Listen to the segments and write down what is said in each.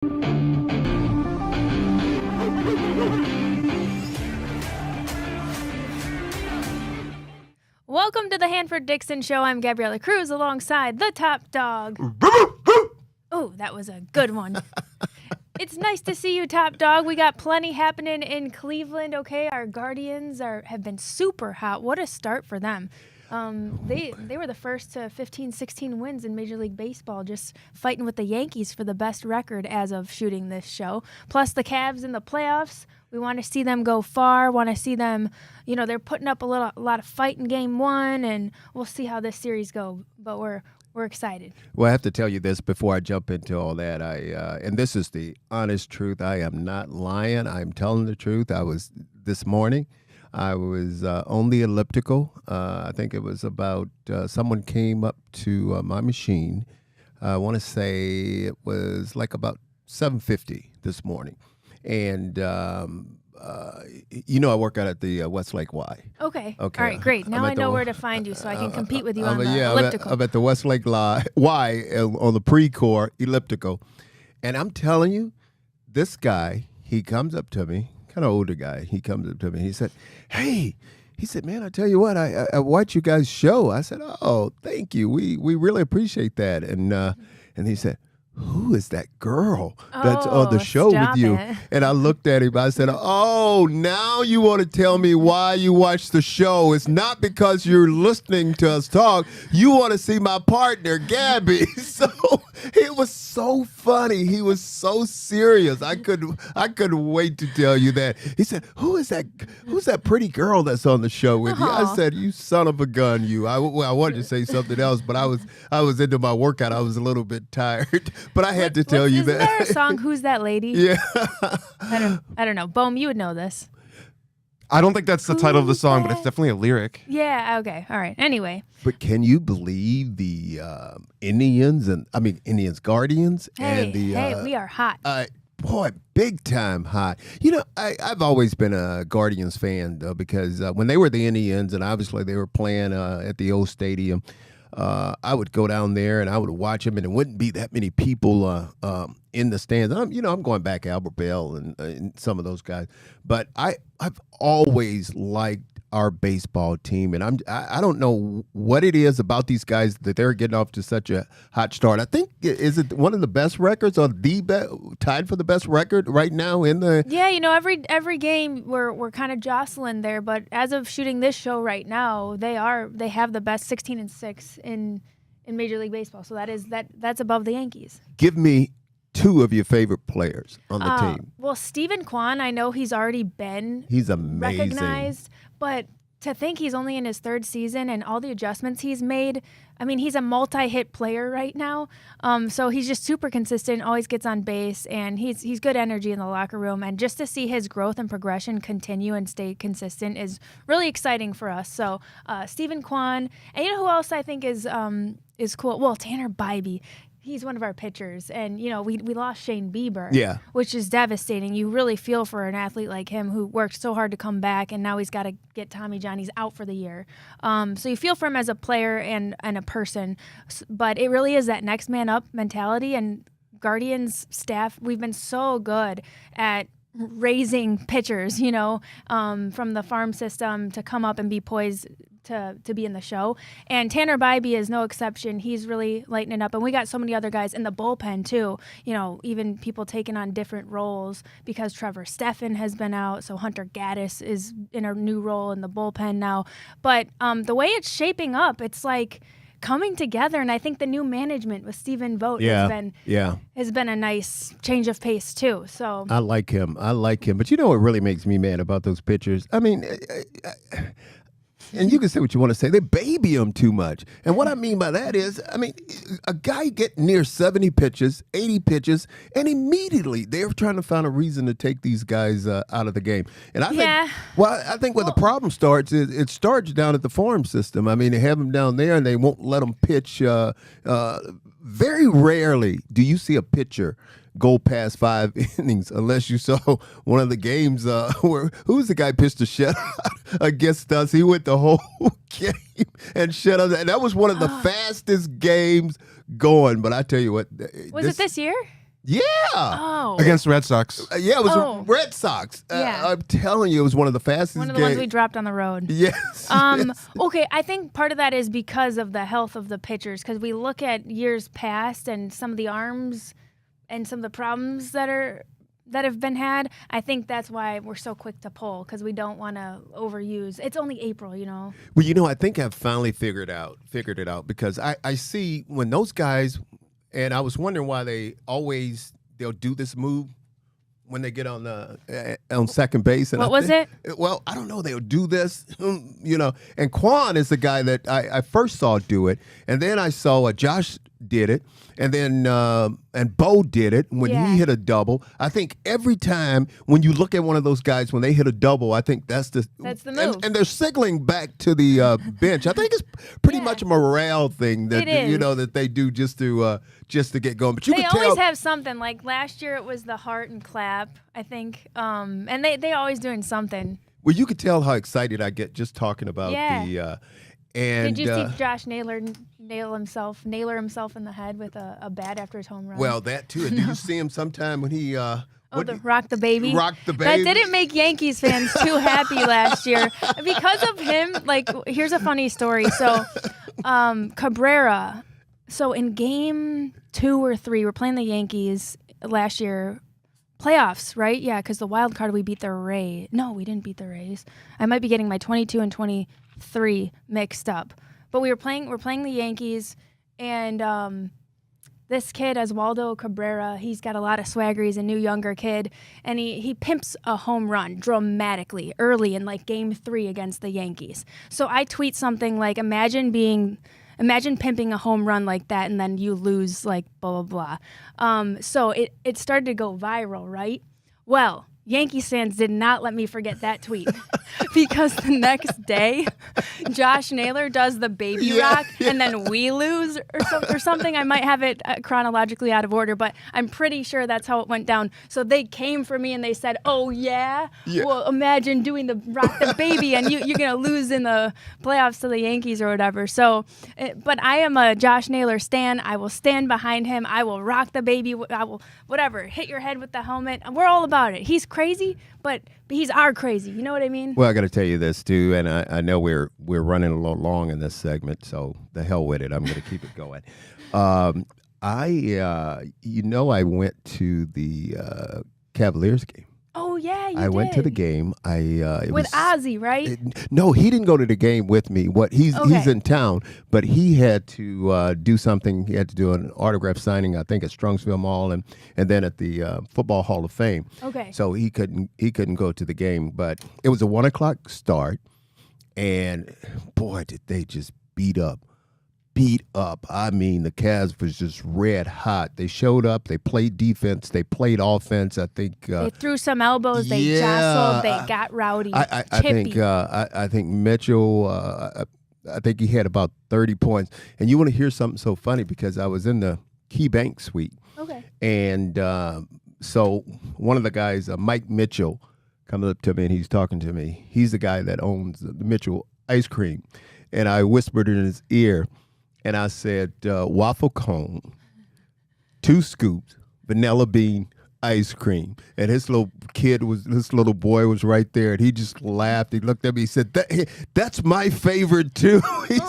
Welcome to the Hanford Dixon Show. I'm Gabriella Cruz alongside the top dog. Oh, that was a good one. It's nice to see you, top dog. We got plenty happening in Cleveland, okay? Our Guardians have been super hot. What a start for them. They were the first to 15, 16 wins in Major League Baseball, just fighting with the Yankees for the best record as of shooting this show. Plus the Cavs in the playoffs. We want to see them go far, want to see them, they're putting up a lot of fight in game one, and we'll see how this series go. But we're excited. Well, I have to tell you this before I jump into all that. And this is the honest truth. I am not lying. I'm telling the truth. This morning, I was on the elliptical. I think it was about someone came up to my machine. I want to say it was like about 7:50 this morning. And, I work out at the Westlake Y. Okay. All right, great. Now I know where to find you so I can compete with you on the elliptical. I'm at the Westlake Y on the pre-core elliptical. And I'm telling you, this guy, he comes up to me, kind of older guy. He comes up to me. He said, "Hey," he said, "Man, I tell you what, I watch you guys' show." I said, "Oh, thank you. We really appreciate that." And he said, "Who is that girl that's on the show with you?" And I looked at him. I said, "Oh, now you want to tell me why you watch the show. It's not because you're listening to us talk. You want to see my partner, Gabby." So it was so funny. He was so serious. I couldn't wait to tell you that. He said, Who's that pretty girl that's on the show with you?" I said, "You son of a gun, you." I wanted to say something else, but I was into my workout. I was a little bit tired. But I had to tell you that. Isn't there a song, "Who's That Lady"? Yeah. I don't know. Bohm, you would know this. I don't think that's the title of the song, but it's definitely a lyric. Yeah, okay. All right. Anyway. But can you believe the Guardians? Hey, we are hot. Boy, big time hot. I've always been a Guardians fan, though, because when they were the Indians, and obviously they were playing at the old stadium, I would go down there and I would watch them, and it wouldn't be that many people in the stands. I'm going back Albert Bell and some of those guys, but I've always liked our baseball team, and I don't know what it is about these guys that they're getting off to such a hot start. I think, is it one of the best records, or tied for the best record right now in the? Yeah, every game we're kind of jostling there, but as of shooting this show right now, they have the best 16-6 in Major League Baseball. So that's above the Yankees. Give me two of your favorite players on the team. Well, Steven Kwan, I know he's already been amazing. Recognized, but to think he's only in his third season and all the adjustments he's made, I mean, he's a multi-hit player right now. So he's just super consistent, always gets on base, and he's good energy in the locker room. And just to see his growth and progression continue and stay consistent is really exciting for us. So Steven Kwan, and you know who else I think is cool? Well, Tanner Bybee. He's one of our pitchers, and we lost Shane Bieber, which is devastating. You really feel for an athlete like him who worked so hard to come back, and now he's got to get Tommy John. He's out for the year. So you feel for him as a player and a person, but it really is that next man up mentality. And Guardians staff, we've been so good at raising pitchers, from the farm system to come up and be poised to be in the show. And Tanner Bybee is no exception. He's really lighting it up. And we got so many other guys in the bullpen too, even people taking on different roles because Trevor Stephan has been out. So Hunter Gaddis is in a new role in the bullpen now. But the way it's shaping up, it's like coming together, and I think the new management with Stephen Vogt has been a nice change of pace too. So I like him. But you know what really makes me mad about those pitchers? I mean, and you can say what you want to say. They baby them too much. And what I mean by that is, a guy get near 70 pitches, 80 pitches, and immediately they're trying to find a reason to take these guys out of the game. And I think where the problem starts is it starts down at the farm system. I mean, they have them down there, and they won't let them pitch. Very rarely do you see a pitcher go past 5 innings unless you saw one of the games where who's the guy pitched a shutout against us. He went the whole game and shut us. And that was one of the fastest games going. But I tell you what. Was it this year? Yeah. Oh. Against the Red Sox. Yeah, it was Oh. Red Sox. Yeah. I'm telling you, it was one of the fastest One of the ones we dropped on the road. Yes. Yes. Okay, I think part of that is because of the health of the pitchers, because we look at years past and some of the arms and some of the problems that have been had. I think that's why we're so quick to pull, because we don't want to overuse. It's only April, you know. Well, I think I've finally figured it out because I see when those guys, and I was wondering why they'll do this move when they get on second base. And What was it? Well, I don't know. They'll do this, And Quan is the guy that I first saw do it, and then I saw Josh did it, and then and Bo did it when Yeah. he hit a double. I think every time when you look at one of those guys when they hit a double, I think that's the move. And they're signaling back to the bench. I think it's pretty Yeah. much a morale thing that It is. that they do just to get going. But you They can always tell. have something. Like last year, it was the heart and clap, I think. And they always doing something. Well, you could tell how excited I get just talking about Yeah. the. And Did you see Josh Naylor himself in the head with a bat after his home run? well, that too. And do you see him sometime when he? Rock the Baby? Rock the Baby. That didn't make Yankees fans too happy last year. Because of him, here's a funny story. So, Cabrera, so in game 2 or 3, we're playing the Yankees last year. Playoffs, right? Yeah, because the wild card, we beat the Rays. No, we didn't beat the Rays. I might be getting my 22 and 23 mixed up. But we're playing the Yankees, and this kid, Oswaldo Cabrera, he's got a lot of swagger. He's a new, younger kid, and he pimps a home run dramatically early in game 3 against the Yankees. So I tweet something like, imagine pimping a home run like that, and then you lose blah, blah, blah. So it started to go viral, right? Well, Yankees fans did not let me forget that tweet because the next day, Josh Naylor does the baby rock, and then we lose or something. I might have it chronologically out of order, but I'm pretty sure that's how it went down. So they came for me and they said, "Oh yeah, well imagine doing the rock the baby, and you're gonna lose in the playoffs to the Yankees or whatever." So, but I am a Josh Naylor stan. I will stand behind him. I will rock the baby. I will whatever hit your head with the helmet. We're all about it. He's crazy, but he's our crazy. You know what I mean? Well, I got to tell you this too, and I know we're running a little long in this segment, so the hell with it. I'm going to keep it going. I went to the Cavaliers game. Oh yeah, you did. I went to the game. With Ozzy, right? No, he didn't go to the game with me. He's in town, but he had to do something. He had to do an autograph signing, I think, at Strongsville Mall, and then at the Football Hall of Fame. Okay. So he couldn't go to the game, but it was a 1:00 start, and boy, did they just beat up. I mean, the Cavs was just red hot. They showed up. They played defense. They played offense. I think they threw some elbows. They jostled. They got rowdy. I think Mitchell. I think he had about 30 points. And you want to hear something so funny because I was in the Key Bank suite. Okay. And so one of the guys, Mike Mitchell, comes up to me and he's talking to me. He's the guy that owns the Mitchell ice cream. And I whispered in his ear. And I said, waffle cone, 2 scoops, vanilla bean ice cream. And his little boy was right there. And he just laughed. He looked at me. He said, that's my favorite too. He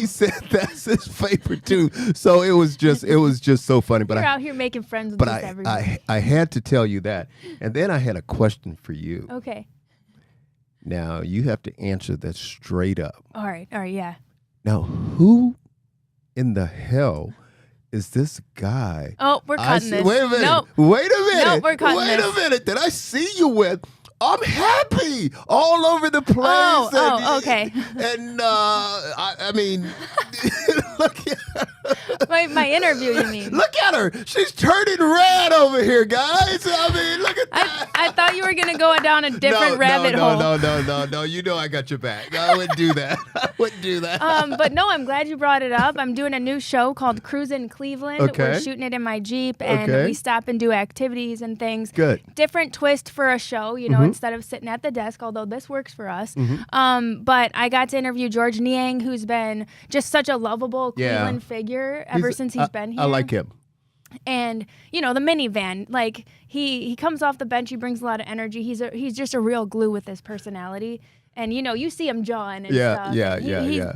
said that's his favorite too. So it was just so funny. But You're out here making friends with but just everybody. I had to tell you that. And then I had a question for you. Okay. Now you have to answer that straight up. All right, yeah. Now, who in the hell is this guy? Oh, we're cutting this. Wait a minute. Nope. Wait a minute. Nope, we're cutting Wait this. a minute. That I see you with. I'm happy all over the place. Okay. And I mean, look at My interview, you mean? Look at her. She's turning red over here, guys. I mean, look at that. I thought you were going to go down a different rabbit hole. No. You know I got your back. I wouldn't do that. But no, I'm glad you brought it up. I'm doing a new show called Cruisin' Cleveland. Okay. We're shooting it in my Jeep, and we stop and do activities and things. Good. Different twist for a show, instead of sitting at the desk, although this works for us. But I got to interview George Niang, who's been just such a lovable Cleveland figure ever since he's been here. I like him. And the minivan, like he comes off the bench, he brings a lot of energy. He's just a real glue with his personality. And you see him jawing and stuff.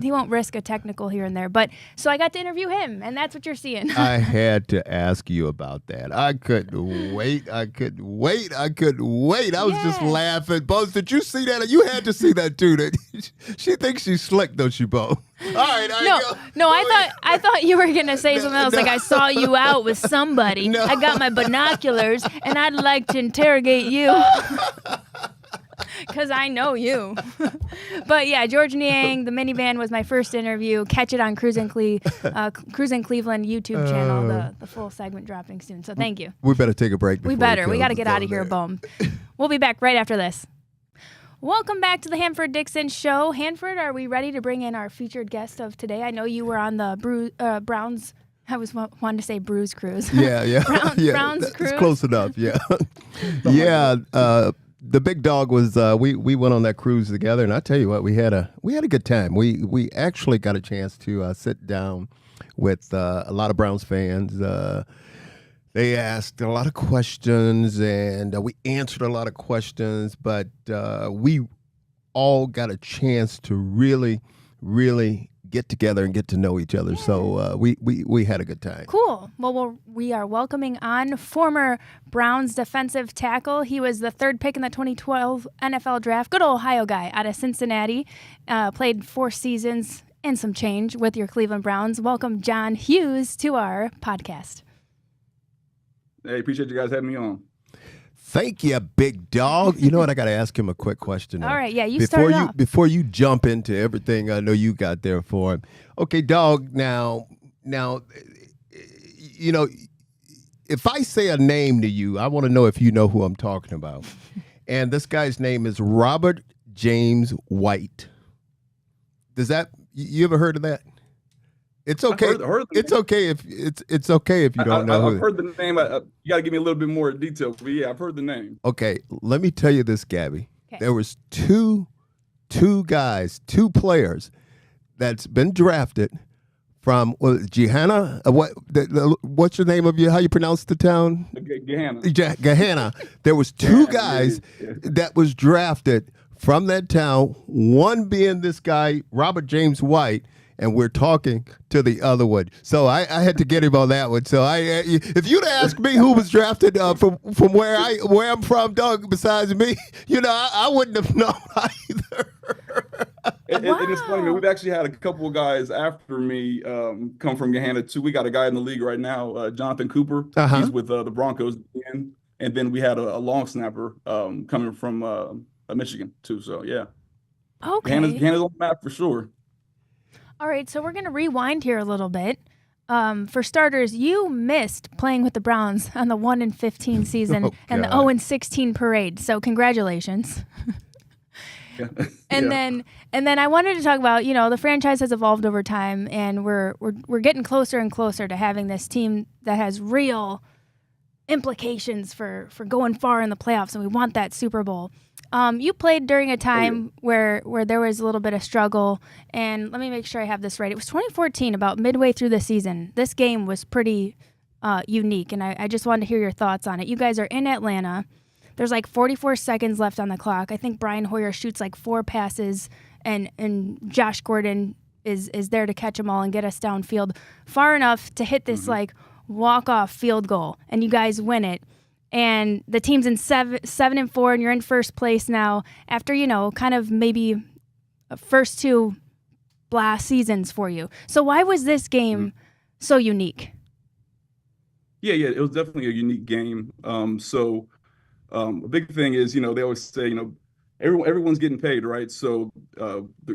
He won't risk a technical here and there. But so I got to interview him, and that's what you're seeing. I had to ask you about that. I couldn't wait. I was just laughing. Bose, did you see that? You had to see that too. She thinks she's slick, don't you, Bo? All right. I thought you were gonna say something else. Like I saw you out with somebody. No. I got my binoculars, and I'd like to interrogate you. Because I know you. But yeah, George Niang, the minivan was my first interview. Catch it on Cruisin' Cleveland YouTube channel. The full segment dropping soon. So thank you. We better take a break. We got to get out of here, Boom. We'll be back right after this. Welcome back to the Hanford Dixon Show. Hanford, are we ready to bring in our featured guest of today? I know you were on the Browns. I was wanting to say Bruise Cruise. Yeah. Browns Cruise. It's close enough. Yeah. The big dog was we went on that cruise together, and I tell you what, we had a good time. We actually got a chance to sit down with a lot of Browns fans. They asked a lot of questions, and we answered a lot of questions, but we all got a chance to really get together and get to know each other. So we had a good time. Cool. Well, we are welcoming on former Browns defensive tackle. He was the third pick in the 2012 NFL draft. Good old Ohio guy out of Cincinnati. Played 4 seasons and some change with your Cleveland Browns. Welcome John Hughes to our podcast. Hey, appreciate you guys having me on. Thank you, big dog. You know what? I got to ask him a quick question. All right, yeah, start it off. Before you jump into everything I know you got there for him. Okay, dog, now, if I say a name to you, I want to know if you know who I'm talking about. And this guy's name is Robert James White. You ever heard of that? It's okay. It's okay if you don't know. I've heard the name. You got to give me a little bit more detail. But yeah, I've heard the name. Okay, let me tell you this, Gabby. Okay. There was two players that's been drafted from Gehanna. What's your name how you pronounce the town? Gehanna. There was 2 guys that was drafted from that town. One being this guy, Robert James White. And we're talking to the other one. So I had to get him on that one. So if you'd asked me who was drafted from where I'm from, Doug, besides me, I wouldn't have known either. And it's funny, man, we've actually had a couple of guys after me come from Gehanna too. We got a guy in the league right now, Jonathan Cooper. Uh-huh. He's with the Broncos. And then we had a long snapper coming from Michigan too. So yeah. Okay. Gehanna's on the map for sure. All right, so we're going to rewind here a little bit. For starters, you missed playing with the Browns on the 1-15 season and the 0-16 parade. So congratulations. Yeah. And then I wanted to talk about, the franchise has evolved over time, and we're getting closer and closer to having this team that has real implications for going far in the playoffs, and we want that Super Bowl. You played during a time where there was a little bit of struggle, and let me make sure I have this right. It was 2014, about midway through the season. This game was pretty unique, and I just wanted to hear your thoughts on it. You guys are in Atlanta. There's like 44 seconds left on the clock. I think Brian Hoyer shoots like 4 passes, and Josh Gordon is there to catch them all and get us downfield far enough to hit this like walk-off field goal, and you guys win it. And the team's in 7-4, and you're in first place now after, kind of maybe first 2 blast seasons for you. So why was this game so unique? Yeah, it was definitely a unique game. A big thing is, they always say, everyone's getting paid, right? So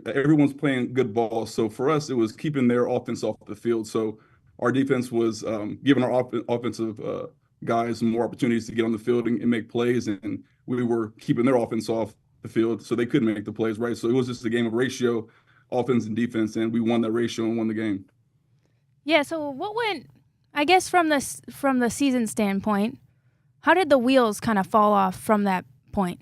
everyone's playing good ball. So for us, it was keeping their offense off the field. So our defense was giving our offensive guys more opportunities to get on the field and make plays, and we were keeping their offense off the field so they couldn't make the plays, right? So it was just a game of ratio, offense and defense, and we won that ratio and won the game. Yeah, so what went, I guess from the season standpoint, how did the wheels kind of fall off from that point?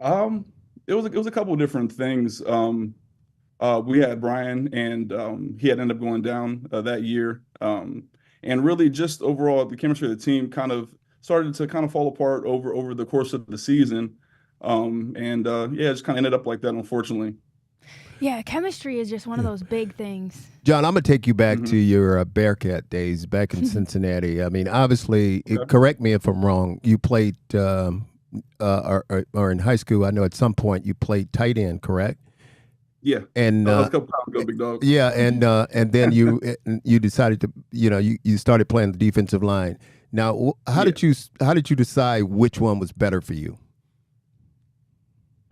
It was a couple of different things. We had Brian, and he had ended up going down that year. and really just overall the chemistry of the team kind of started to kind of fall apart over the course of the season. Yeah, it just kind of ended up like that, unfortunately. Yeah, chemistry is just one of those big things. John, I'm going to take you back to Mhm. your Bearcat days back in Cincinnati. I mean, obviously, Okay. correct me if I'm wrong, you played, or in high school, I know at some point you played tight end, correct? Yeah, And that was a couple times ago, big dog. yeah, and then you decided to, you started playing the defensive line. Now, Yeah. how did you decide which one was better for you?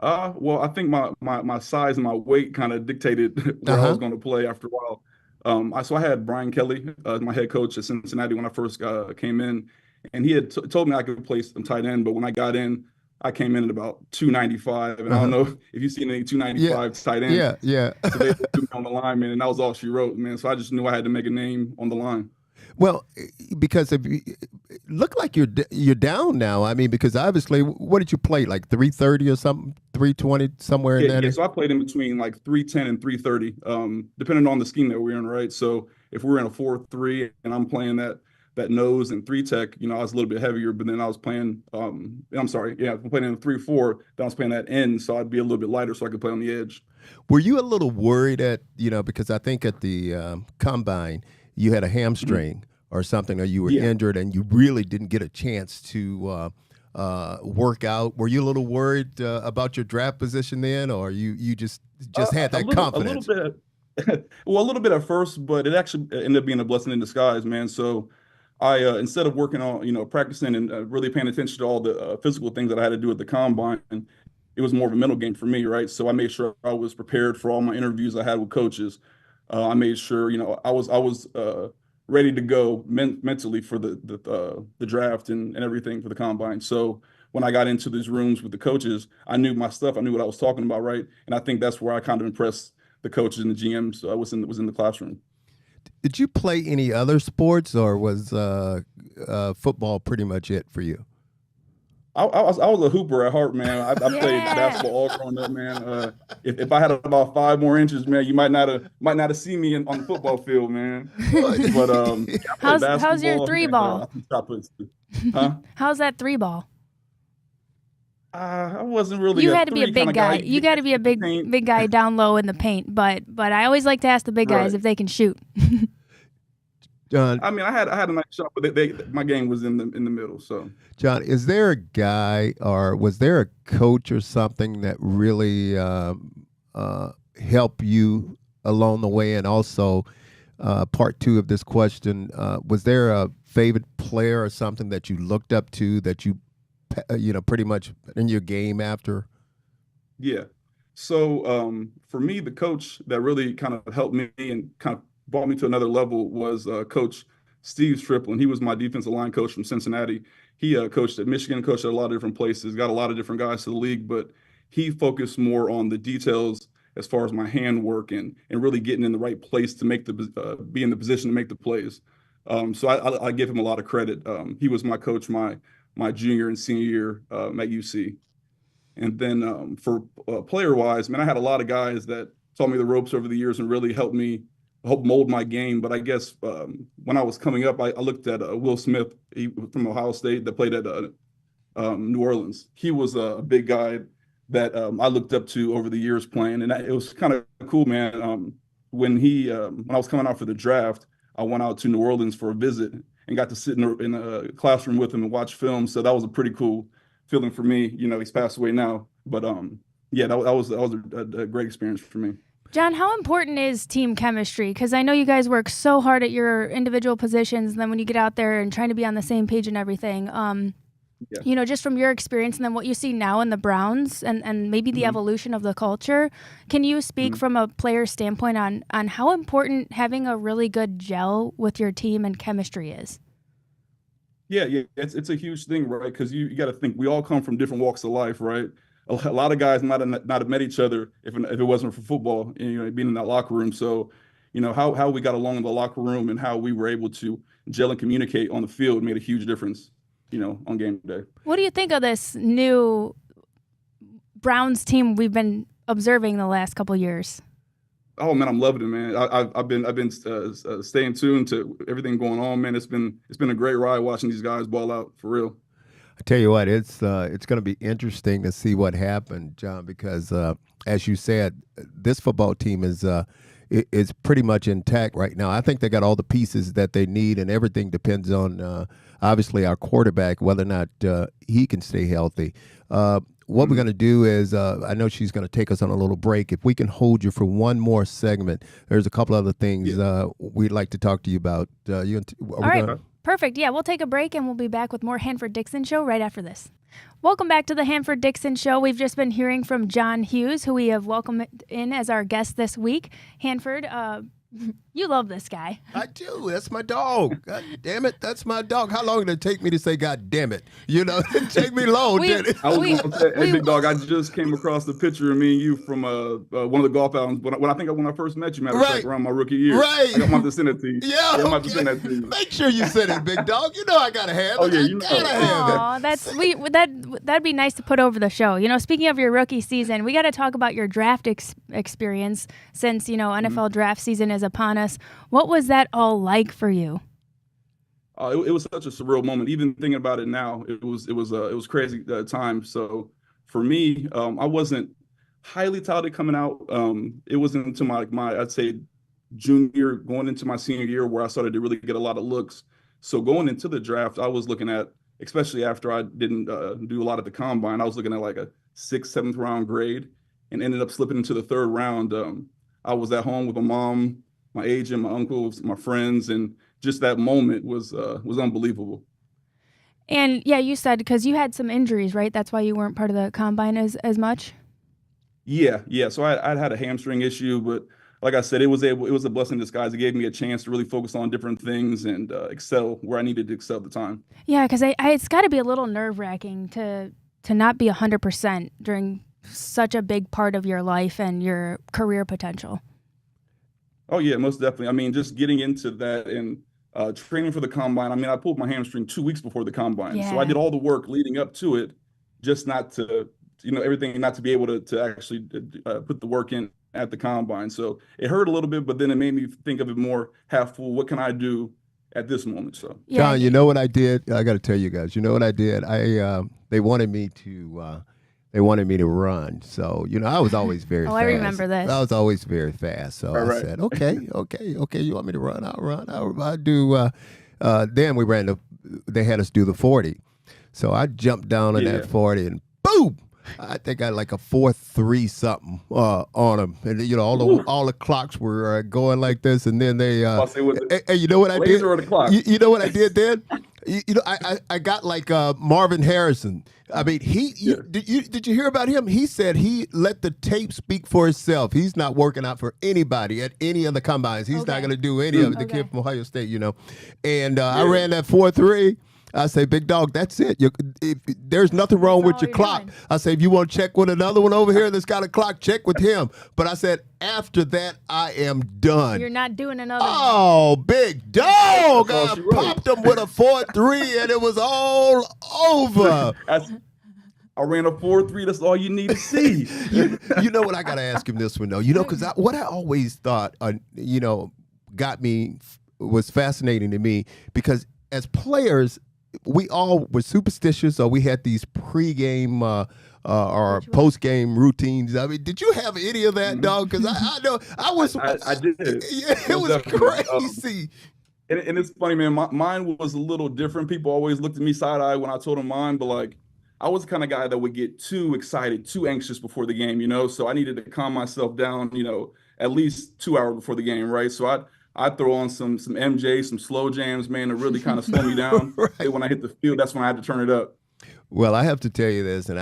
Well, I think my size and my weight kind of dictated where I Uh-huh. was going to play after a while. So I had Brian Kelly as my head coach at Cincinnati when I first came in, and he had told me I could play some tight end. But when I got in, I came in at about 295, and I don't Uh-huh. know if you've seen any Yeah. 295 tight ends. Yeah. So they threw me on the line, man, and that was all she wrote, man. So I just knew I had to make a name on the line. Well, because if you look like you're down now. I mean, because obviously, what did you play, like 330 or something, 320, somewhere in Yeah, that? yeah. So I played in between like 310 and 330, depending on the scheme that we're in, right? So if we're in a 4-3 and I'm playing that nose and three tech, I was a little bit heavier, but then I was playing I'm sorry, yeah, I'm playing in a 3-4, then I was playing that end, so I'd be a little bit lighter so I could play on the edge. Were you a little worried because I think at the combine you had a Mhm. hamstring or something, or you were Yeah. injured and you really didn't get a chance to work out. Were you a little worried about your draft position then, or you just had that A little confidence? bit, well, a little bit at first, but it actually ended up being a blessing in disguise, man. So I, instead of working on, practicing and really paying attention to all the physical things that I had to do at the combine, it was more of a mental game for me, right? So I made sure I was prepared for all my interviews I had with coaches. I made sure, I was ready to go mentally for the draft and everything for the combine. So when I got into these rooms with the coaches, I knew my stuff. I knew what I was talking about, right? And I think that's where I kind of impressed the coaches and the GMs. Was in the classroom. Did you play any other sports, or was football pretty much it for you? I was a hooper at heart, man. I played Yeah. basketball all growing up, man. If I had about 5 more inches, man, you might not have seen me on the football field, man. But yeah, I played How's your basketball three and ball? I think shot puts too. Huh? How's that three ball? I wasn't really You a had to be a three kind big of guy. guy. You You get got to be a in the big paint, big guy down low in the paint. But I always like to ask the big guys right? if they can shoot. John, I mean, I had a nice shot, but my game was in the middle. So John, is there a guy, or was there a coach or something that really helped you along the way? And also, part two of this question, was there a favorite player or something that you looked up to that you, pretty much in your game after? yeah. So for me, the coach that really kind of helped me and kind of brought me to another level was Coach Steve Striplin. He was my defensive line coach from Cincinnati. He coached at Michigan, coached at a lot of different places, got a lot of different guys to the league, but he focused more on the details as far as my handwork and really getting in the right place to be in the position to make the plays. So I give him a lot of credit. He was my coach my junior and senior year at UC. And then for player wise, man, I had a lot of guys that taught me the ropes over the years and really help mold my game. But I guess when I was coming up, I looked at Will Smith from Ohio State that played at New Orleans. He was a big guy that I looked up to over the years playing, and it was kind of cool, man. When I was coming out for the draft, I went out to New Orleans for a visit and got to sit in a classroom with him and watch film. So that was a pretty cool feeling for me. He's passed away now, but yeah, that was a great experience for me. John, how important is team chemistry? Because I know you guys work so hard at your individual positions, and then when you get out there and trying to be on the same page and everything, Yeah. just from your experience and then what you see now in the Browns and maybe the Mhm. evolution of the culture, can you speak Mhm. from a player standpoint on how important having a really good gel with your team and chemistry is? Yeah, yeah, it's a huge thing, right? Because you got to think we all come from different walks of life, right? A lot of guys might not have met each other if it wasn't for football and being in that locker room. So, how we got along in the locker room and how we were able to gel and communicate on the field made a huge difference, on game day. What do you think of this new Browns team we've been observing the last couple years? Oh man, I'm loving it, man. I've been staying tuned to everything going on, man. It's been a great ride watching these guys ball out for real. I tell you what, it's going to be interesting to see what happened, John, because as you said, this football team is pretty much intact right now. I think they got all the pieces that they need, and everything depends on obviously our quarterback, whether or not he can stay healthy. What we're going to do is, I know she's going to take us on a little break. If we can hold you for one more segment, there's a couple other things we'd like to talk to you about. All right. Perfect. Yeah, we'll take a break and we'll be back with more Hanford Dixon Show right after this. Welcome back to the Hanford Dixon Show. We've just been hearing from John Hughes, who we have welcomed in as our guest this week. Hanford, you love this guy. I do. That's my dog. God damn it. That's my dog. How long did it take me to say God damn it? You know, it didn't take me long, did it? I was going to say, hey, big dog, I just came across the picture of me and you from one of the golf outings. When I first met you, matter of fact, around my rookie year. Right. I want to send it to you. Yeah, I'm okay. about to send that to you. Make sure you send it, big dog. You know I got to have it. Oh, yeah, you know. Aw, that'd be nice to put over the show. You know, speaking of your rookie season, we got to talk about your draft experience since, you know, NFL draft season is upon us. What was that all like for you? It was such a surreal moment. Even thinking about it now, it was crazy time. So for me, I wasn't highly touted coming out. It wasn't until my I'd say junior, going into my senior year, where I started to really get a lot of looks. So going into the draft, I was looking at, especially after I didn't do a lot at the combine, I was looking at like a 6th, 7th round grade, and ended up slipping into the 3rd round. I was at home with my mom, my agent, my uncles, my friends, and just that moment was unbelievable. And yeah, you said because you had some injuries, right? That's why you weren't part of the combine as much. Yeah. So I had a hamstring issue, but like I said, it was a blessing in disguise. It gave me a chance to really focus on different things and excel where I needed to excel at the time. Yeah, because it's got to be a little nerve-wracking to not be 100% during such a big part of your life and your career potential. Oh yeah, most definitely. I mean, just getting into that and training for the combine. I mean, I pulled my hamstring 2 weeks before the combine, so I did all the work leading up to it, just not to, everything, not to be able to actually put the work in at the combine. So it hurt a little bit, but then it made me think of it more half full. What can I do at this moment? So John, you know what I did? I got to tell you guys. You know what I did? They wanted me to run. So, I was always very fast. I remember this. I was always very fast. So I said, okay, you want me to run? I'll run. I'll do. Then they had us do the 40. So I jumped down on that 40 and boom! I think I had like a 4.3 something on them. And, all the clocks were going like this. And then they, hey, you know what I did? Or the clock. You know what I did then? I got like Marvin Harrison. I mean, did you hear about him? He said he let the tape speak for itself. He's not working out for anybody at any of the combines. He's not going to do any of it. The kid from Ohio State, And I ran that 4.3. I say, big dog, that's it. There's nothing wrong with your clock. Doing. I say, if you want to check with another one over here that's got a clock, check with him. But I said, after that, I am done. You're not doing another one. Oh, big dog. I popped him with a 4.3, and it was all over. I ran a 4.3. That's all you need to see. you know what? I got to ask him this one, though. Because what I always thought, was fascinating to me, because as players, we all were superstitious, or we had these pre-game or post-game routines. I mean, did you have any of that, dog? Because I know I was. I did. Yeah, it was crazy. And it's funny, man. Mine was a little different. People always looked at me side-eye when I told them mine, but like, I was the kind of guy that would get too excited, too anxious before the game, So I needed to calm myself down, at least 2 hours before the game, right? So I throw on some MJ, some slow jams, man, to really kind of slow me down. Right. When I hit the field, that's when I had to turn it up. Well, I have to tell you this, and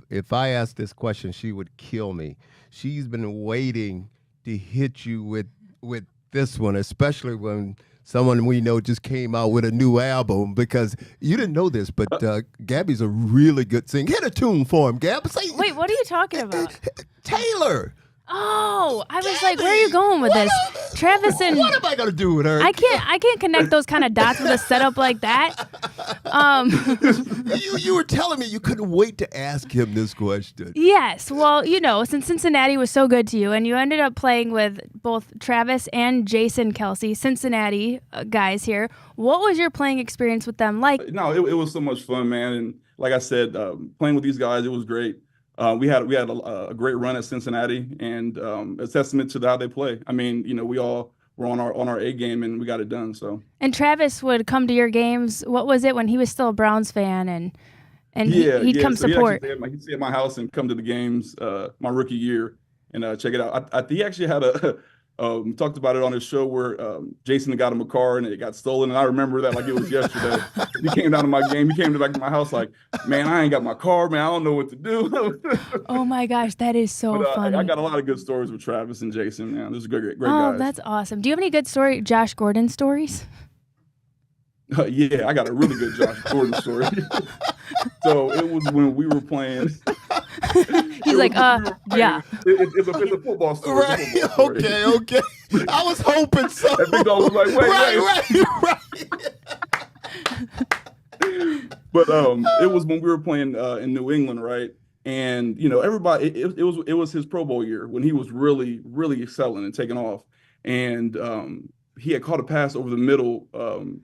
if I asked this question, she would kill me. She's been waiting to hit you with this one, especially when someone we know just came out with a new album, because you didn't know this, but Gabby's a really good singer. Hit a tune for him, Gab. Wait, what are you talking about? Taylor. Oh, I was like, where are you going with this? Travis and What am I gonna do with her? I can't connect those kind of dots with a setup like that. You were telling me you couldn't wait to ask him this question. Yes. Well, since Cincinnati was so good to you and you ended up playing with both Travis and Jason Kelce, Cincinnati guys here, what was your playing experience with them like? No, it was so much fun, man. And like I said, playing with these guys, it was great. We had a great run at Cincinnati, and a testament to how they play. I mean, we all were on our A game, and we got it done. So. And Travis would come to your games. What was it when he was still a Browns fan, and he'd come so support? He'd stay at my house and come to the games my rookie year and check it out. He actually had talked about it on his show where Jason got him a car and it got stolen, and I remember that like it was yesterday. He came down to my game. He came back to my house like, man, I ain't got my car, man. I don't know what to do. Oh my gosh, that is so funny. I got a lot of good stories with Travis and Jason, man. Those are great guys. Oh, that's awesome. Do you have any good Josh Gordon stories? Yeah, I got a really good Josh Gordon story. So it was when we were playing. He's like, yeah. It's a football story. Right. It's a football story. Okay. I was hoping so. That big dog was like, wait. But it was when we were playing in New England, right? And everybody, it was his Pro Bowl year when he was really, really excelling and taking off. And he had caught a pass over the middle,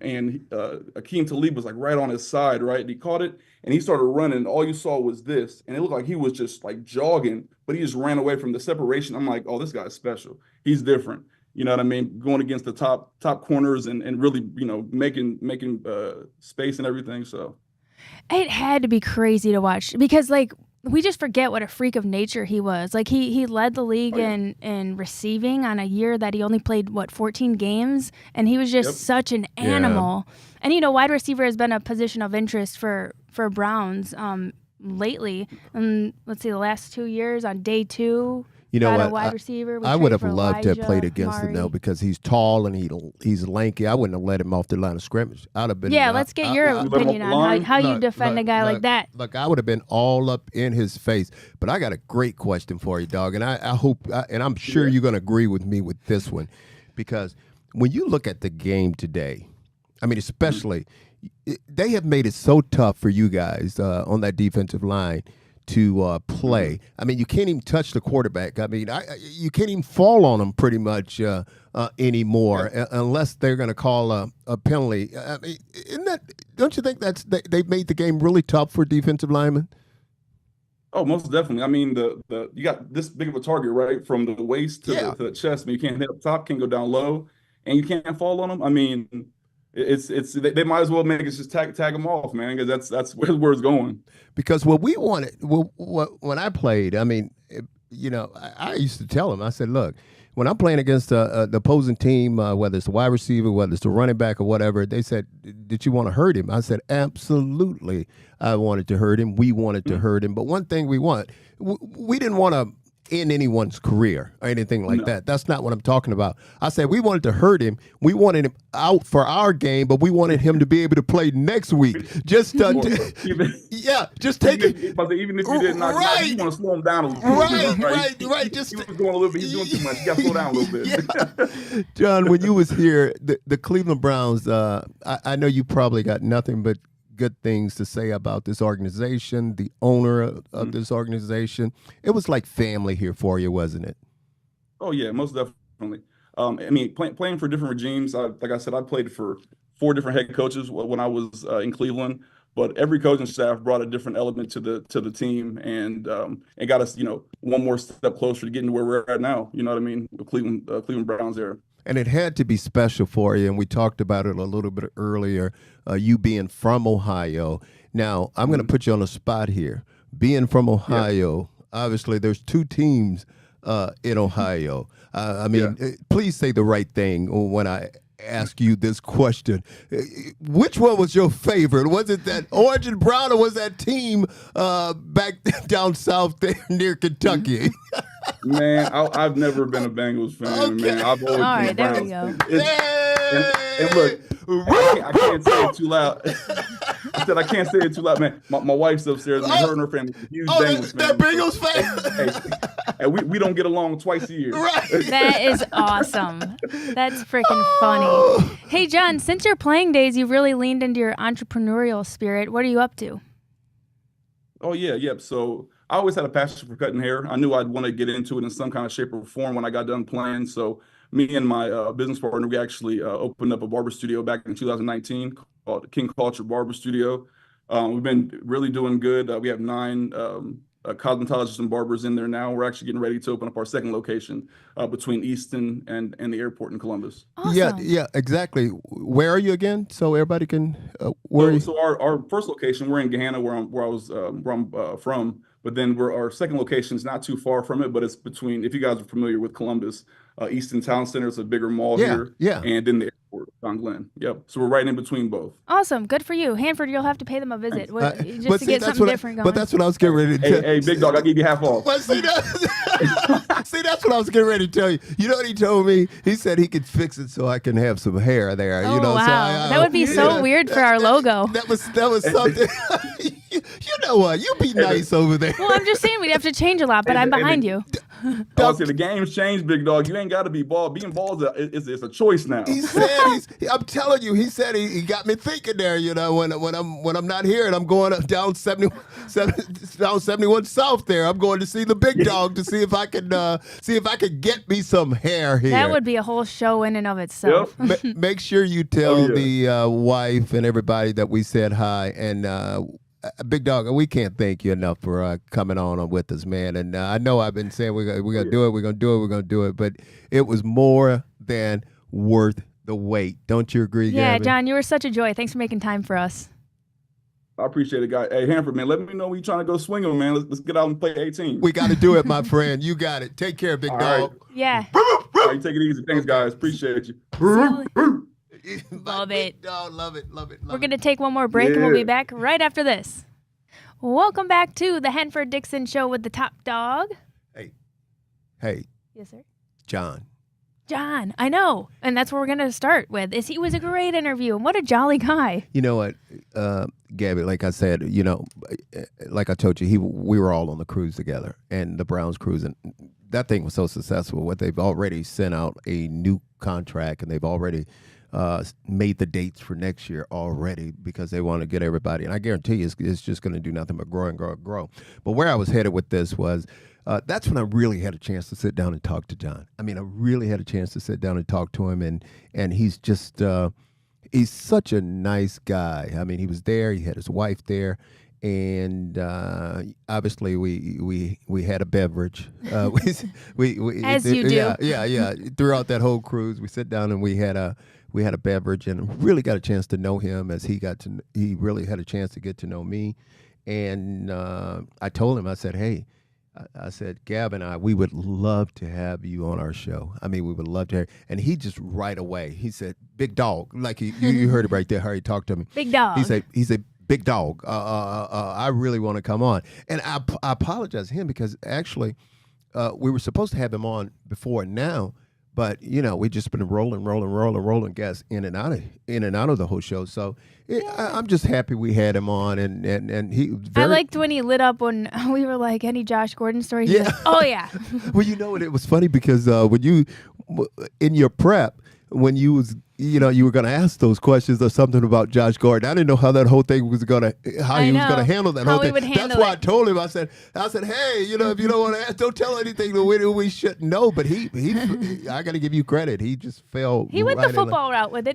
and Akeem Talib was like right on his side, right? And he caught it, and he started running. And all you saw was this, and it looked like he was just like jogging, but he just ran away from the separation. I'm like, oh, this guy's special. He's different. You know what I mean? Going against the top corners and really, making space and everything. So it had to be crazy to watch because like. We just forget what a freak of nature he was. Like he led the league in receiving on a year that he only played 14 games, and he was just such an animal. Yeah. And wide receiver has been a position of interest for Browns lately. Let's see, the last 2 years on day 2. What? A wide receiver. I would have loved to have played against him though because he's tall and he's lanky. I wouldn't have let him off the line of scrimmage. I'd have been. Yeah, let's get your opinion on how you defend a guy like that. Look, I would have been all up in his face. But I got a great question for you, Dawg, and I hope, and I'm sure you're going to agree with me with this one, because when you look at the game today, I mean, especially they have made it so tough for you guys on that defensive line to play. I mean, you can't even touch the quarterback. I mean, you can't even fall on them pretty much anymore unless they're going to call a penalty. I mean, don't you think they've made the game really tough for defensive linemen? Oh, most definitely. I mean, you got this big of a target, right, from the waist to the chest. I mean, you can't hit up top, can't go down low, and you can't fall on them. I mean, they might as well make it just tag them off, man, because that's where it's going. Because what we wanted, when I played, I mean, I used to tell them, I said, look, when I'm playing against the opposing team, whether it's the wide receiver, whether it's the running back or whatever, they said, did you want to hurt him? I said, absolutely, I wanted to hurt him. We wanted to hurt him. But one thing we didn't want to end anyone's career or anything like that. That's not what I'm talking about. I said we wanted to hurt him. We wanted him out for our game, but we wanted him to be able to play next week. Just just take it. Even if you didn't knock him out, you want to slow him down a little bit. Right. He was going a little bit. He's doing too much. You got to slow down a little bit. John, when you was here, the Cleveland Browns, I know you probably got nothing but good things to say about this organization, the owner of this organization. It was like family here for you, wasn't it? Oh yeah, most definitely. I mean, playing for different regimes. Like I said, I played for 4 different head coaches when I was in Cleveland. But every coaching staff brought a different element to the team, and got us, one more step closer to getting to where we're at now. You know what I mean? The Cleveland Browns era. And it had to be special for you, and we talked about it a little bit earlier, you being from Ohio. Now, I'm going to put you on the spot here. Being from Ohio, obviously there's 2 teams in Ohio. Please say the right thing when I ask you this question. Which one was your favorite? Was it that orange and brown, or was that team back down south there near Kentucky? Man, I've never been a Bengals fan, man. I've always been a Browns fan. And look, I can't say it too loud. I said I can't say it too loud, man. My wife's upstairs, and her and her family are huge Bengals fans. They're Bengals fans. and we don't get along twice a year. Right. That is awesome. That's freaking funny. Hey, John, since your playing days, you've really leaned into your entrepreneurial spirit. What are you up to? Oh yeah, yep. So I always had a passion for cutting hair. I knew I'd want to get into it in some kind of shape or form when I got done playing. So me and my business partner, we actually opened up a barber studio back in 2019 called King Culture Barber Studio. We've been really doing good. We have 9 cosmetologists and barbers in there now. We're actually getting ready to open up our second location between Easton and the airport in Columbus. Awesome. Yeah, exactly. Where are you again? So everybody can. Where? Are you? So our first location, we're in Gahanna, where I'm from. But then our second location is not too far from it, but it's between. If you guys are familiar with Columbus, Easton Town Center is a bigger mall here. Yeah. And then the airport, John Glenn. Yep. So we're right in between both. Awesome. Good for you. Hanford, you'll have to pay them a visit But just to see, get that's something what different going. But that's what I was getting ready to tell. Hey, big dog, I'll give you half off. But see, that's what I was getting ready to tell you. You know what he told me? He said he could fix it so I can have some hair there. Oh, you know, wow. so That would be so weird for our logo. That was something. You know what? You be nice over there. Well, I'm just saying we'd have to change a lot, but I'm behind you. I'll say the game's changed, big dog. You ain't got to be bald. Being bald is a choice now. He said I'm telling you, he said he got me thinking there. You know, when I'm not here and I'm going up down 71 South there, I'm going to see the big dog to see if I can get me some hair here. That would be a whole show in and of itself. Yep. Make sure you tell the wife and everybody that we said hi. And Big Dog, we can't thank you enough for coming on with us, man. And I know I've been saying we're gonna do it, we're gonna do it, but it was more than worth the wait. Don't you agree, Yeah, Gabby? John, you were such a joy. Thanks for making time for us. I appreciate it, guy. Hey, Hanford, man, let me know when you're trying to go swing them, man. Let's get out and play 18. We got to do it, my friend. You got it. Take care, Big All Dog. right. Yeah. All right, you take it easy. Thanks, guys. Appreciate you. Love Big it. Dog, love it. We're going to take one more break and we'll be back right after this. Welcome back to the Hanford Dixon Show with the top dog. Hey, Yes, sir. John. John, I know. And that's what we're going to start with. He was a great interview. And what a jolly guy. You know what, Gabby, like I said, you know, like I told you, we were all on the cruise together, and the Browns cruise, and that thing was so successful. What they've already sent out a new contract, and they've already made the dates for next year already because they want to get everybody. And I guarantee you, it's just going to do nothing but grow and grow and grow. But where I was headed with this was, that's when I really had a chance to sit down and talk to John. I mean, I really had a chance to sit down and talk to him, and he's just he's such a nice guy. I mean, he was there. He had his wife there, and obviously we had a beverage. We As you do. Yeah. Throughout that whole cruise, we sit down and we had a beverage, and really got a chance to know him as he really had a chance to get to know me. And I told him, I said, hey. I said, Gab and we would love to have you on our show. I mean, we would love to have. And he just right away, he said, Big Dog. Like you heard it right there, how he talked to me. Big dog. He said, Big Dog, I really want to come on. And I apologize to him because actually we were supposed to have him on before now. But, you know, we just been rolling gas in and out of the whole show. So I'm just happy we had him on. And he I liked when he lit up when we were like, any Josh Gordon story? He was like, oh, yeah. Well, you know what? It was funny because when you, in your prep, when you was, you know, you were going to ask those questions or something about Josh Gordon. I didn't know how that whole thing was going to, how he was going to handle that whole thing. That's why I told him, I said, hey, you know, if you don't want to ask, don't tell anything that we shouldn't know. But he I got to give you credit. He just fell. He went the football route with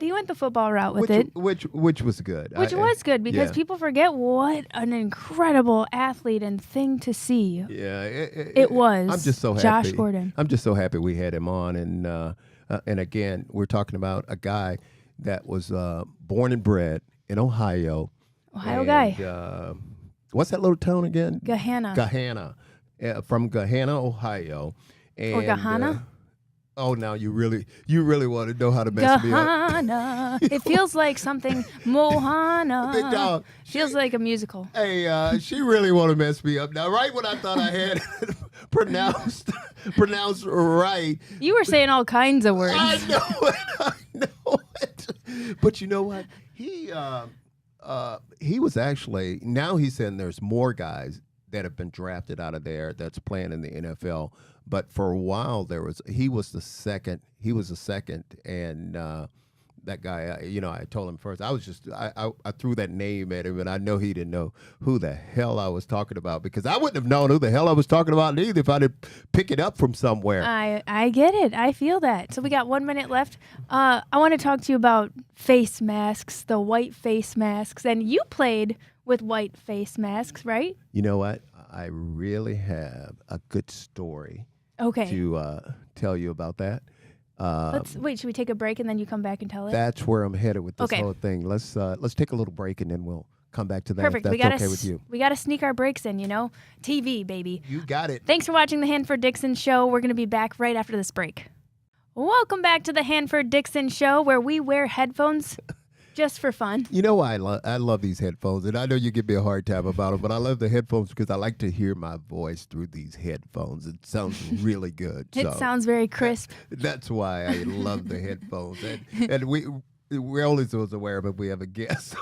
it. Which was good. Which was good because people forget what an incredible athlete and thing to see. Yeah. It was. I'm just so happy. Josh Gordon. I'm just so happy we had him on. And again, we're talking about a guy that was born and bred in Ohio. Guy. What's that little town again? Gahanna. From Gahanna, Ohio. And, or Gahanna? Oh, now you really want to know how to mess me up. Gahanna. It feels like something. Mohana. Big dog. Feels like a musical. Hey, she really want to mess me up. Now, right when I thought I had pronounced right. You were saying all kinds of words. I know it. But you know what? He was actually, now he's saying there's more guys that have been drafted out of there that's playing in the NFL. But for a while he was the second, and that guy, I told him first. I threw that name at him, and I know he didn't know who the hell I was talking about, because I wouldn't have known who the hell I was talking about either if I didn't pick it up from somewhere. I get it. I feel that. So we got 1 minute left. I want to talk to you about face masks, the white face masks, and you played with white face masks, right? You know what? I really have a good story Okay. to tell you about that. Should we take a break and then you come back and tell it? That's where I'm headed with this Okay. whole thing. Let's take a little break and then we'll come back to that. Perfect. If that's okay with you. We got to sneak our breaks in, TV, baby. You got it. Thanks for watching the Hanford Dixon Show. We're going to be back right after this break. Welcome back to the Hanford Dixon Show, where we wear headphones just for fun. You know why I love these headphones, and I know you give me a hard time about them, but I love the headphones because I like to hear my voice through these headphones. It sounds really good. It sounds very crisp. That's why I love the headphones, and we're only supposed to wear them if we have a guest.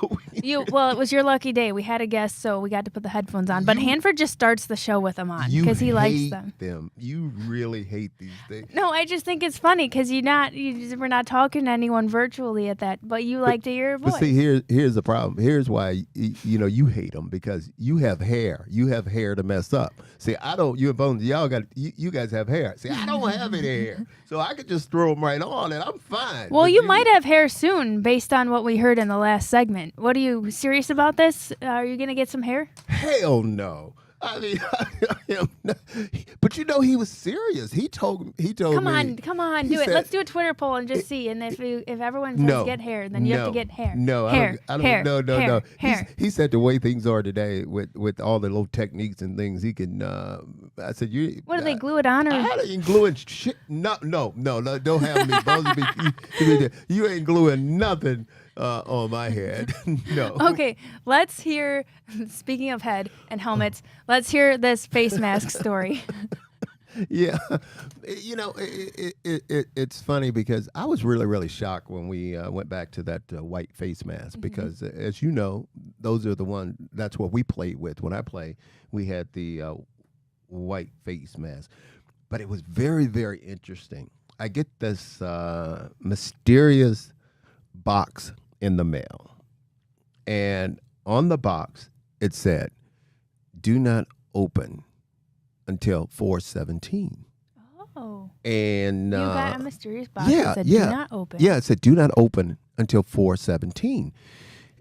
Well, it was your lucky day. We had a guest, so we got to put the headphones on. But Hanford just starts the show with them on because he likes them. You really hate these things. No, I just think it's funny because we're not talking to anyone virtually at that, but you like to hear your voice. But see, here's the problem. Here's why you hate them, because you have hair. You have hair to mess up. See, I don't. You guys have hair. See, I don't have any hair, so I could just throw them right on and I'm fine. Well, but you might have hair soon, based on what we heard in the last segment. What are you serious about this? Are you gonna get some hair? Hell no. I mean, I am not, but he was serious. He told me. Come on, do it. Let's do a Twitter poll and just see. And if everyone says get hair, then you have to get hair. No, hair, I don't, hair, no. hair, hair. He said the way things are today, with all the little techniques and things, he can. I said, What do they glue it on, or? I ain't gluing shit. No, don't have me. You ain't gluing nothing on my head. No. Okay, let's hear. Speaking of head and helmets, let's hear this face mask story. Yeah, it's funny because I was really, really shocked when we went back to that white face mask, because as you know, those are the one. That's what we played with. When I play, we had the white face mask, but it was very, very interesting. I get this mysterious box in the mail, and on the box it said, "Do not open until 4/17." Oh. And you got a mysterious box that said, "Do not open." Yeah, it said, "Do not open until 4/17."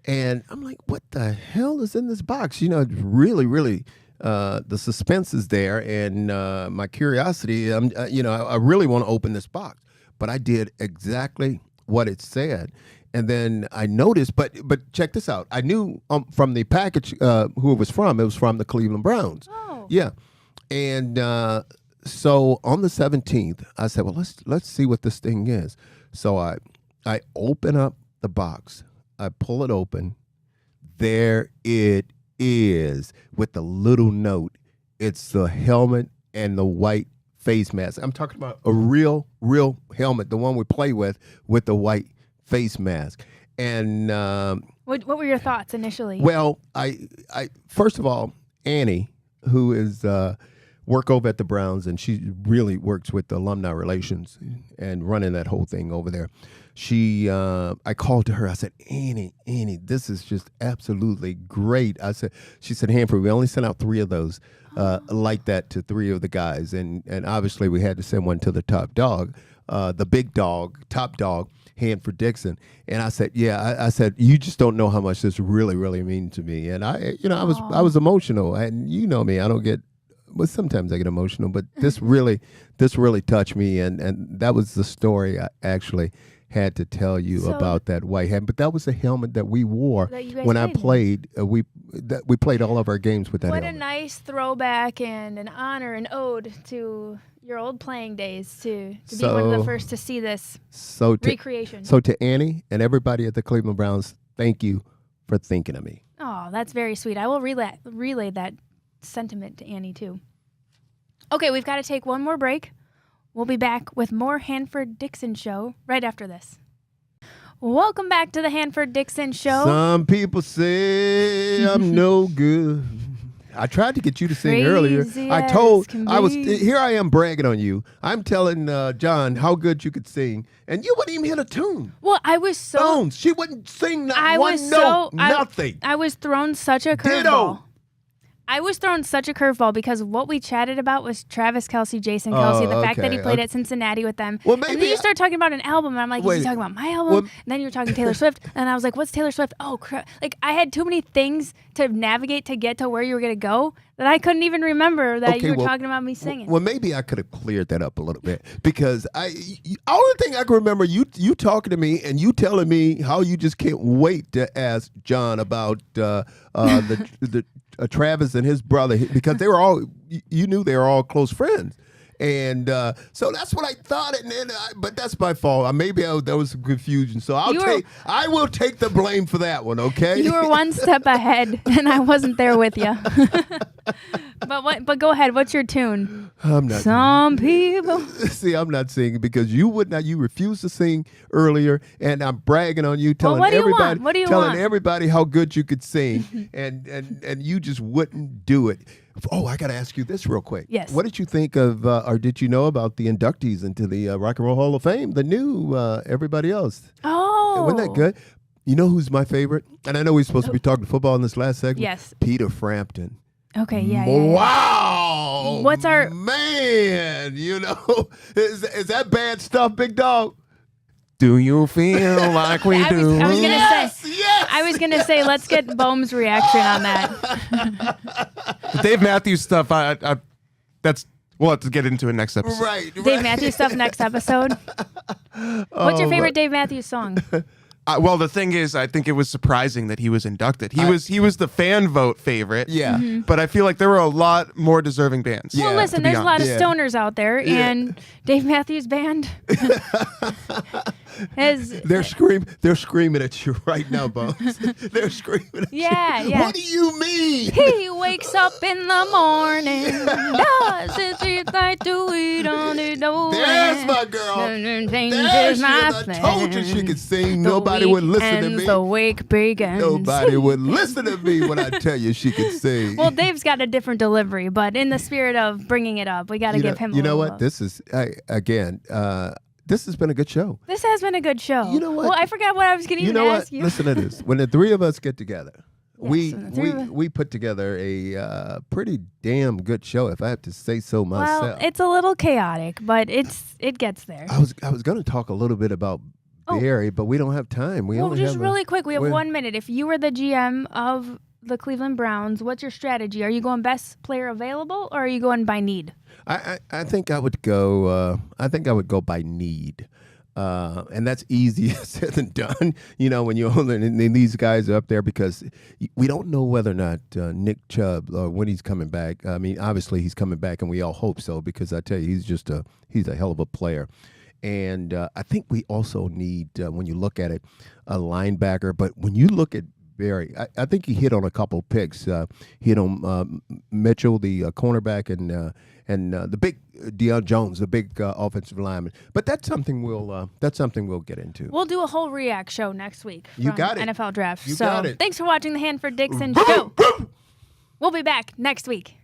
And I'm like, what the hell is in this box? It's really, really, the suspense is there, and my curiosity. I really want to open this box, but I did exactly what it said. And then I noticed, but check this out. I knew from the package who it was from. It was from the Cleveland Browns. Oh. Yeah. And so on the 17th, I said, well, let's see what this thing is. So I open up the box. I pull it open. There it is with the little note. It's the helmet and the white face mask. I'm talking about a real helmet, the one we play with the white face mask. And what were your thoughts initially? Well, I first of all, Annie, who is work over at the Browns, and she really works with the alumni relations and running that whole thing over there. I called to her. I said, Annie, this is just absolutely great. She said, Hanford, we only sent out 3 of those like that to 3 of the guys, and obviously we had to send one to the top dog, the big dog, top dog, Hanford Dixon. And I said, I said, you just don't know how much this really, really means to me. And I was emotional, and you know me, I don't get. But sometimes I get emotional, but this really touched me, and that was the story I actually had to tell you about that white helmet. But that was the helmet that we wore when I played. We played all of our games with that helmet. What a nice throwback and an honor, an ode to your old playing days to be one of the first to see this recreation. So to Annie and everybody at the Cleveland Browns, thank you for thinking of me. Oh, that's very sweet. I will relay that sentiment to Annie too. Okay, we've got to take one more break. We'll be back with more Hanford Dixon Show right after this. Welcome back to the Hanford Dixon Show. Some people say I'm no good. I tried to get you to sing earlier. Crazy I was be. here. I am bragging on you. I'm telling John how good you could sing, and you wouldn't even hit a tune. Well, I was so Bones. She wouldn't sing not I one was note. so Nothing. I was thrown such a Ditto. curveball. I was thrown such a curveball because what we chatted about was Travis Kelce, Jason Kelce, the fact that he played at Cincinnati with them. Well, and maybe then you start talking about an album, and I'm like, Wait. is he talking about my album? Well- And then you were talking Taylor Swift, and I was like, what's Taylor Swift? Oh, crap. Like, I had too many things to navigate to get to where you were going to go that I couldn't even remember that Okay, you were well- talking about me singing. Well, maybe I could have cleared that up a little bit because only thing I can remember you talking to me and you telling me how you just can't wait to ask John about the Travis and his brother because they were all you knew they were all close friends. And so that's what I thought, and then but that's my fault. Maybe there was some confusion. So I will take the blame for that one. Okay. You were one step ahead, and I wasn't there with you. But go ahead. What's your tune? I'm not. Some people. See, I'm not singing because you would not. You refused to sing earlier, and I'm bragging on you, telling what do you everybody, want? What do you telling want? everybody how good you could sing, and you just wouldn't do it. Oh, I got to ask you this real quick. Yes. What did you think of, or did you know about the inductees into the Rock and Roll Hall of Fame? The new everybody else. Oh. Wasn't that good? You know who's my favorite? And I know we're supposed to be talking football in this last segment. Yes. Peter Frampton. Okay, yeah. Wow. What's our- man? You know, is that bad stuff, Big Dog? Do you feel like we I do? was gonna Yes, say. yes. I was gonna say, let's get Bohm's reaction on that. The Dave Matthews stuff. We'll have to get into it next episode. Right. Dave Matthews stuff next episode. What's your favorite Dave Matthews song? Well, the thing is, I think it was surprising that he was inducted. He was the fan vote favorite. Yeah. Mm-hmm. But I feel like there were a lot more deserving bands. Yeah. Well, listen, to be there's a lot of honest. stoners out there, Yeah. and Dave Matthews Band is. They're screaming at you right now, Bones. They're screaming at Yeah, you. yeah. What do you mean? He wakes up in the morning, does his like to eat on the door. There's my girl. There Changes she my is. I told you she could sing. The Nobody would listen to weekends, me. The week begins. Nobody would listen to me when I tell you she could sing. Well, Dave's got a different delivery, but in the spirit of bringing it up, we got to give him a You know little what? love. This is again. This has been a good show. This has been a good show. You know what? Well, I forgot what I was going to You even know ask what? you. Listen to this. When the three of us get together, when the three of us- we put together a pretty damn good show, if I have to say so myself. Well, it's a little chaotic, but it gets there. I was going to talk a little bit about Oh. Barry, but we don't have time. We Well, only just have really quick, we have we- 1 minute. If you were the GM of the Cleveland Browns, what's your strategy? Are you going best player available, or are you going by need? I think I would go. I think I would go by need. And that's easier said than done, you know, when and these guys are up there because we don't know whether or not Nick Chubb, when he's coming back. I mean, obviously he's coming back, and we all hope so because I tell you, he's a hell of a player. And I think we also need, when you look at it, a linebacker. But when you look at Barry, I think he hit on a couple picks. Hit on Mitchell, the cornerback, and the big Deion Jones, the big offensive lineman. But that's something we'll get into. We'll do a whole react show next week. You from got it. NFL Draft. You so got it. thanks for watching the Hanford Dixon show. We'll be back next week.